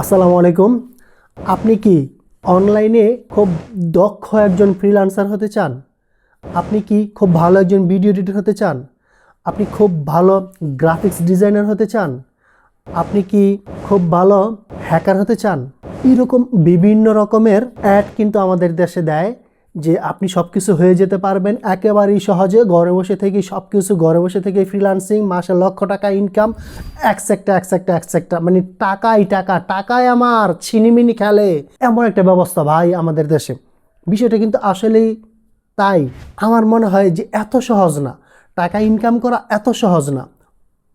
আসসালামু আলাইকুম। আপনি কি অনলাইনে খুব দক্ষ একজন ফ্রিল্যান্সার হতে চান? আপনি কি খুব ভালো একজন ভিডিও এডিটর হতে চান? আপনি খুব ভালো গ্রাফিক্স ডিজাইনার হতে চান? আপনি কি খুব ভালো হ্যাকার হতে চান? এরকম বিভিন্ন রকমের অ্যাড কিন্তু আমাদের দেশে দেয় যে আপনি সব কিছু হয়ে যেতে পারবেন একেবারেই সহজে, ঘরে বসে থেকেই সব কিছু, ঘরে বসে থেকেই ফ্রিল্যান্সিং, মাসে লক্ষ টাকা ইনকাম, একসেক্টা মানে টাকাই টাকা, টাকায় আমার ছিনিমিনি খেলে, এমন একটা ব্যবস্থা ভাই আমাদের দেশে। বিষয়টা কিন্তু আসলেই তাই। আমার মনে হয় যে এত সহজ না, টাকা ইনকাম করা এত সহজ না,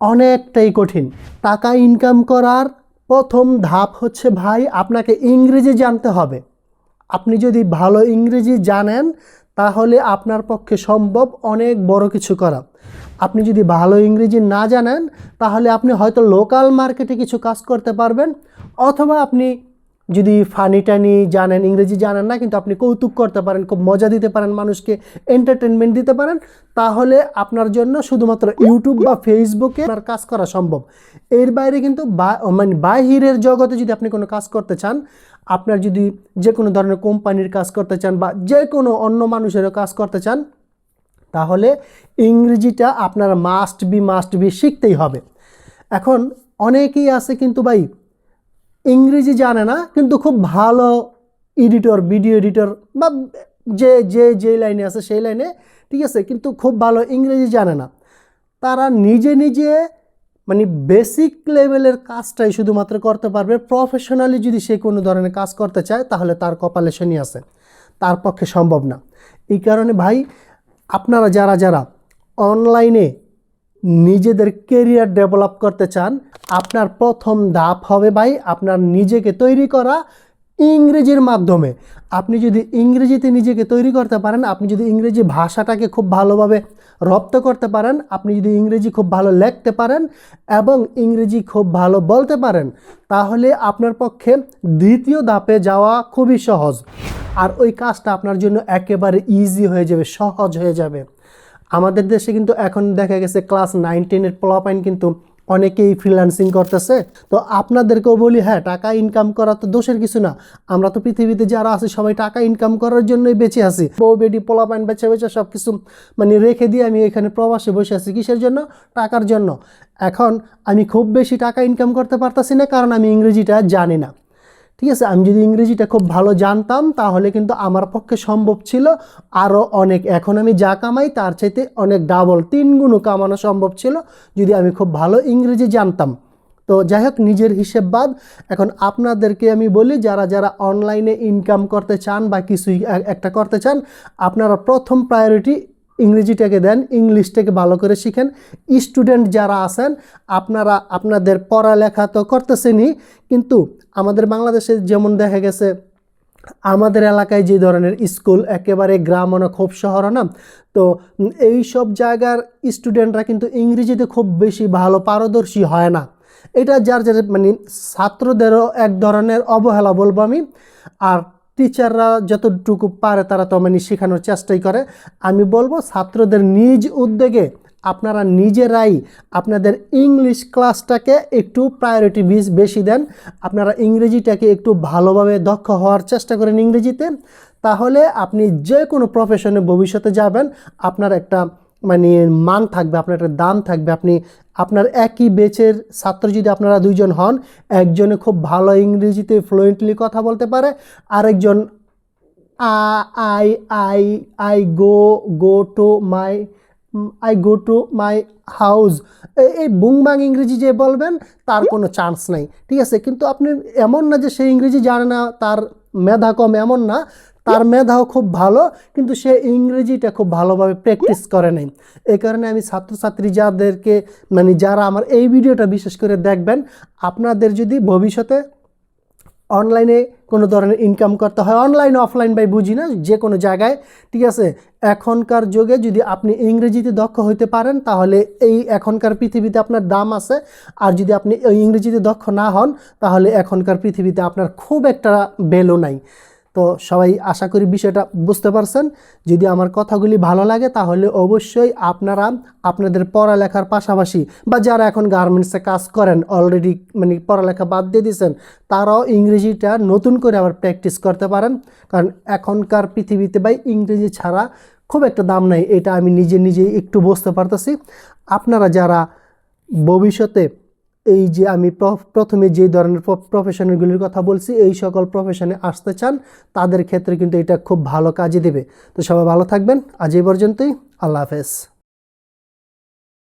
অনেকটাই কঠিন। টাকা ইনকাম করার প্রথম ধাপ হচ্ছে ভাই আপনাকে ইংরেজি জানতে হবে। আপনি যদি ভালো ইংরেজি জানেন তাহলে আপনার পক্ষে সম্ভব অনেক বড় কিছু করা। আপনি যদি ভালো ইংরেজি না জানেন তাহলে আপনি হয়তো লোকাল মার্কেটে কিছু কাজ করতে পারবেন, অথবা আপনি যদি ফানি টানি জানেন, ইংরেজি জানেন না কিন্তু আপনি কৌতুক করতে পারেন, খুব মজা দিতে পারেন, মানুষকে এন্টারটেনমেন্ট দিতে পারেন, তাহলে আপনার জন্য শুধুমাত্র ইউটিউব বা ফেসবুকে আপনার কাজ করা সম্ভব। এর বাইরে কিন্তু মানে বাহিরের জগতে যদি আপনি কোনো কাজ করতে চান, আপনার যদি যে কোনো ধরনের কোম্পানির কাজ করতে চান বা যে কোনো অন্য মানুষেরও কাজ করতে চান, তাহলে ইংরেজিটা আপনার মাস্ট বি শিখতেই হবে। এখন অনেকেই আছে কিন্তু ভাই ইংরেজি জানে না কিন্তু খুব ভালো এডিটর, ভিডিও এডিটর বা যে যে যে লাইনে আছে সেই লাইনে, ঠিক আছে, কিন্তু খুব ভালো ইংরেজি জানে না। তারা নিজে নিজে মানে বেসিক লেভেলের কাজটাই শুধুমাত্র করতে পারবে। প্রফেশনালি যদি সে কোনো ধরনের কাজ করতে চায় তাহলে তার কপালে শনি আছে, তার পক্ষে সম্ভব না। এই কারণে ভাই আপনারা যারা যারা অনলাইনে নিজেদের কেরিয়ার ডেভেলপ করতে চান, আপনার প্রথম ধাপ হবে ভাই আপনার নিজেকে তৈরি করা ইংরেজির মাধ্যমে। আপনি যদি ইংরেজিতে নিজেকে তৈরি করতে পারেন, আপনি যদি ইংরেজি ভাষাটাকে খুব ভালোভাবে রপ্ত করতে পারেন, আপনি যদি ইংরেজি খুব ভালো লিখতে পারেন এবং ইংরেজি খুব ভালো বলতে পারেন, তাহলে আপনার পক্ষে দ্বিতীয় ধাপে যাওয়া খুবই সহজ। আর ওই কাজটা আপনার জন্য একেবারে ইজি হয়ে যাবে, সহজ হয়ে যাবে। আমাদের দেশে কিন্তু এখন দেখা গেছে ক্লাস 9-10-এর পোলাপাইন কিন্তু অনেকেই ফ্রিল্যান্সিং করতেছে। তো আপনাদেরকেও বলি, হ্যাঁ, টাকা ইনকাম করা তো দোষের কিছু না। আমরা তো পৃথিবীতে যারা আছি সবাই টাকা ইনকাম করার জন্যই বেঁচে আছি। বউ বেডি পোলাপাইন বেছে বেছে সব কিছু মানে রেখে দিয়ে আমি এখানে প্রবাসে বসে আছি কিসের জন্য? টাকার জন্য। এখন আমি খুব বেশি টাকা ইনকাম করতে পারতাছি না কারণ আমি ইংরেজিটা জানি না, ঠিক আছে। আমি যদি ইংরেজিটা খুব ভালো জানতাম তাহলে কিন্তু আমার পক্ষে সম্ভব ছিল আরও অনেক। এখন আমি যা কামাই তার চাইতে অনেক ডাবল 3 গুণও কামানো সম্ভব ছিল যদি আমি খুব ভালো ইংরেজি জানতাম। তো যাই হোক, নিজের হিসেব বাদ। এখন আপনাদেরকে আমি বলি, যারা যারা অনলাইনে ইনকাম করতে চান বা কিছুই একটা করতে চান, আপনারা প্রথম প্রায়োরিটি ইংরেজিটাকে দেন, ইংলিশটাকে ভালো করে শিখেন। স্টুডেন্ট যারা আছেন আপনারা আপনাদের পড়ালেখা তো করতেছেনই, কিন্তু আমাদের বাংলাদেশে যেমন দেখা গেছে আমাদের এলাকায় যে ধরনের স্কুল, একেবারে গ্রামও না খুব শহরও না, তো এই সব জায়গার স্টুডেন্টরা কিন্তু ইংরেজিতে খুব বেশি ভালো পারদর্শী হয় না। এটা যার যার মানে ছাত্রদেরও এক ধরনের অবহেলা বলবো আমি। আর টিচাররা যতটুকু পারে তারা তো মানে শেখানোর চেষ্টাই করে। আমি বলবো ছাত্রদের নিজ উদ্যোগে আপনারা নিজেরাই আপনাদের ইংলিশ ক্লাসটাকে একটু প্রায়োরিটি বেশি দেন। আপনারা ইংরেজিটাকে একটু ভালোভাবে দক্ষ হওয়ার চেষ্টা করেন ইংরেজিতে, তাহলে আপনি যে কোনো প্রফেশনে ভবিষ্যতে যাবেন, আপনার একটা মানে মান থাকবে, আপনার একটা দাম থাকবে। আপনি আপনার একই ব্যাচের ছাত্র যদি আপনারা 2 জন হন, একজনে খুব ভালো ইংরেজিতে ফ্লুয়েন্টলি কথা বলতে পারে, আরেকজন I I I go go to my I go to my house, এই বুংবাং ইংরেজি যে বলবেন তার কোনো চান্স নাই, ঠিক আছে। কিন্তু আপনি এমন না যে সে ইংরেজি জানে না, তার মেধা কম, এমন না, তার মেধাও খুব ভালো, কিন্তু সে ইংরেজিটা খুব ভালোভাবে প্র্যাকটিস করে নাই। এই কারণে আমি ছাত্রছাত্রী যাদেরকে মানে যারা আমার এই ভিডিওটা বিশেষ করে দেখবেন, আপনাদের যদি ভবিষ্যতে অনলাইনে কোনো ধরনের ইনকাম করতে হয়, অনলাইন অফলাইন ভাই বুঝি না, যে কোনো জায়গায়, ঠিক আছে, এখনকার যুগে যদি আপনি ইংরেজিতে দক্ষ হইতে পারেন তাহলে এই এখনকার পৃথিবীতে আপনার দাম আছে। আর যদি আপনি এই ইংরেজিতে দক্ষ না হন তাহলে এখনকার পৃথিবীতে আপনার খুব একটা ভ্যালু নাই। তো সবাই আশা করি বিষয়টা বুঝতে পারছেন। যদি আমার কথাগুলি ভালো লাগে তাহলে অবশ্যই আপনারা আপনাদের পড়ালেখার পাশাপাশি বা যারা এখন গার্মেন্টসে কাজ করেন অলরেডি মানে পড়ালেখা বাদ দিয়ে দিয়েছেন, তারাও ইংরেজিটা নতুন করে আবার প্র্যাকটিস করতে পারেন। কারণ এখনকার পৃথিবীতে ভাই ইংরেজি ছাড়া খুব একটা দাম নাই, এটা আমি নিজেই একটু বুঝতে পারতেছি। আপনারা যারা ভবিষ্যতে এই যে আমি প্রথমে যে ধরনের প্রফেশনগুলির কথা বলছি এই সকল প্রফেশনে আসতে চান, তাদের ক্ষেত্রে কিন্তু এটা খুব ভালো কাজে দেবে। তো সবাই ভালো থাকবেন, আজ এই পর্যন্তই, আল্লাহ হাফেজ।